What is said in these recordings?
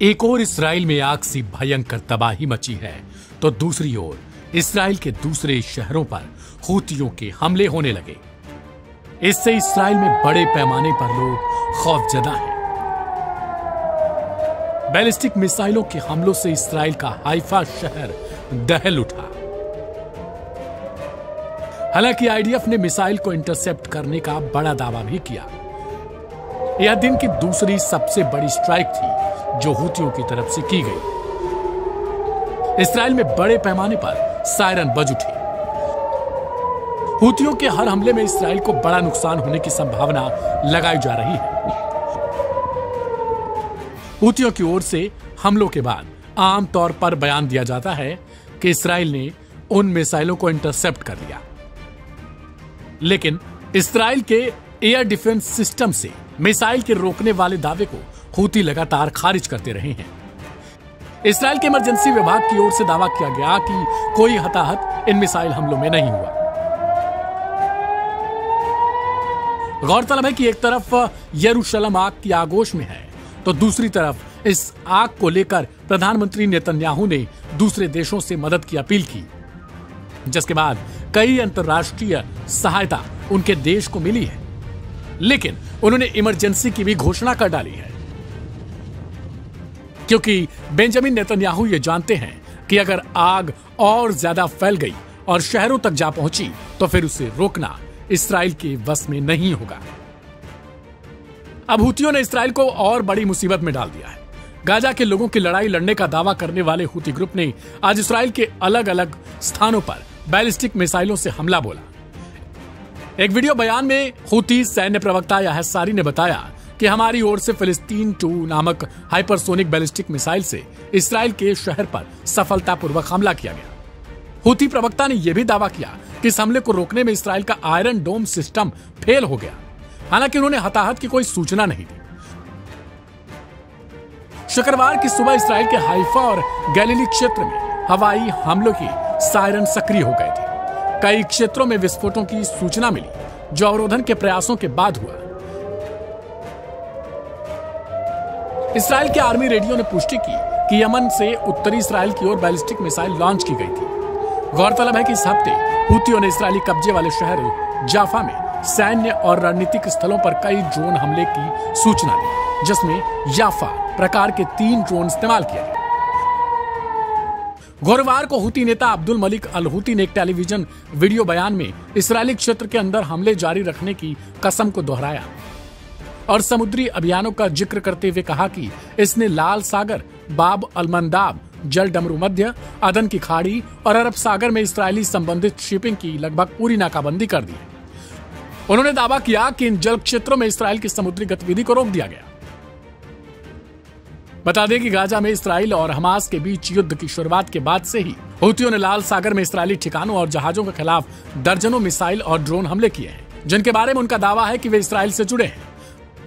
एक ओर इसराइल में आग सी भयंकर तबाही मची है तो दूसरी ओर इसराइल के दूसरे शहरों पर हूतियों के हमले होने लगे। इससे इसराइल में बड़े पैमाने पर लोग खौफजदा हैं। बैलिस्टिक मिसाइलों के हमलों से इसराइल का हाइफा शहर दहल उठा। हालांकि आईडीएफ ने मिसाइल को इंटरसेप्ट करने का बड़ा दावा भी किया। यह दिन की दूसरी सबसे बड़ी स्ट्राइक थी जो हूतियों की तरफ से की गई। इसराइल में बड़े पैमाने पर सायरन बज उठे। हूतियों के हर हमले में इसराइल को बड़ा नुकसान होने की संभावना लगाई जा रही है। हूतियों की ओर से हमलों के बाद आमतौर पर बयान दिया जाता है कि इसराइल ने उन मिसाइलों को इंटरसेप्ट कर लिया, लेकिन इसराइल के एयर डिफेंस सिस्टम से मिसाइल के रोकने वाले दावे को हूती लगातार खारिज करते रहे हैं। इसराइल के इमरजेंसी विभाग की ओर से दावा किया गया कि कोई हताहत इन मिसाइल हमलों में नहीं हुआ। गौरतलब है कि एक तरफ यरूशलेम आग की आगोश में है तो दूसरी तरफ इस आग को लेकर प्रधानमंत्री नेतन्याहू ने दूसरे देशों से मदद की अपील की, जिसके बाद कई अंतर्राष्ट्रीय सहायता उनके देश को मिली है, लेकिन उन्होंने इमरजेंसी की भी घोषणा कर डाली है, क्योंकि बेंजामिन नेतन्याहू ये जानते हैं कि अगर आग और ज्यादा फैल गई और शहरों तक जा पहुंची तो फिर उसे रोकना इसराइल के वश में नहीं होगा। अब हूतियों ने इसराइल को और बड़ी मुसीबत में डाल दिया है। गाजा के लोगों की लड़ाई लड़ने का दावा करने वाले हूती ग्रुप ने आज इसराइल के अलग अलग स्थानों पर बैलिस्टिक मिसाइलों से हमला बोला। एक वीडियो बयान में हूती सैन्य प्रवक्ता याह्या सारी ने बताया कि हमारी ओर से फिलिस्तीन 2 नामक हाइपरसोनिक बैलिस्टिक मिसाइल से इसराइल के शहर पर सफलतापूर्वक हमला किया गया। हूती प्रवक्ता ने यह भी दावा किया कि इस हमले को रोकने में इसराइल का आयरन डोम सिस्टम फेल हो गया। हालांकि उन्होंने हताहत की कोई सूचना नहीं दी। शुक्रवार की सुबह इसराइल के हाइफा और गैलिली क्षेत्र में हवाई हमलों की सायरन सक्रिय हो गए थे। कई क्षेत्रों में विस्फोटों की सूचना मिली, जो अवरोधन के प्रयासों के बाद हुआ। इसराइल के आर्मी रेडियो ने पुष्टि की कि यमन से उत्तरी इसराइल की ओर बैलिस्टिक मिसाइल लॉन्च की गई थी। गौरतलब है कि इस हफ्ते हूतियों ने इसराइली कब्जे वाले शहर जाफा में सैन्य और रणनीतिक स्थलों पर कई ड्रोन हमले की सूचना दी, जिसमें याफा प्रकार के 3 ड्रोन इस्तेमाल किए गए। गुरुवार को हूती नेता अब्दुल मलिक अल हूती ने एक टेलीविजन वीडियो बयान में इसराइली क्षेत्र के अंदर हमले जारी रखने की कसम को दोहराया और समुद्री अभियानों का जिक्र करते हुए कहा कि इसने लाल सागर, बाब अल मंदाब, जल डमरू मध्य, अदन की खाड़ी और अरब सागर में इसराइली संबंधित शिपिंग की लगभग पूरी नाकाबंदी कर दी है। उन्होंने दावा किया कि इन जल क्षेत्रों में इसराइल की समुद्री गतिविधि को रोक दिया गया। बता दें कि गाजा में इसराइल और हमास के बीच युद्ध की शुरुआत के बाद से ही हूतियों ने लाल सागर में इसराइली ठिकानों और जहाजों के खिलाफ दर्जनों मिसाइल और ड्रोन हमले किए हैं, जिनके बारे में उनका दावा है कि वे इसराइल से जुड़े हैं।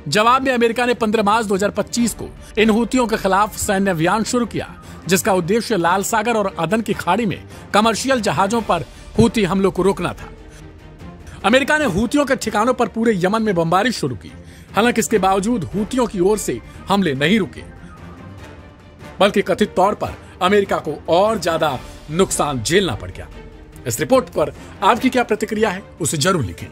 जवाब में अमेरिका ने 15 मार्च 2025 को इन हूतियों के खिलाफ सैन्य अभियान शुरू किया, जिसका उद्देश्य लाल सागर और अदन की खाड़ी में कमर्शियल जहाजों पर हूती हमलों को रोकना था। अमेरिका ने हूतियों के ठिकानों पर पूरे यमन में बमबारी शुरू की। हालांकि इसके बावजूद हूतियों की ओर से हमले नहीं रुके, बल्कि कथित तौर पर अमेरिका को और ज्यादा नुकसान झेलना पड़ गया। इस रिपोर्ट पर आपकी क्या प्रतिक्रिया है, उसे जरूर लिखें।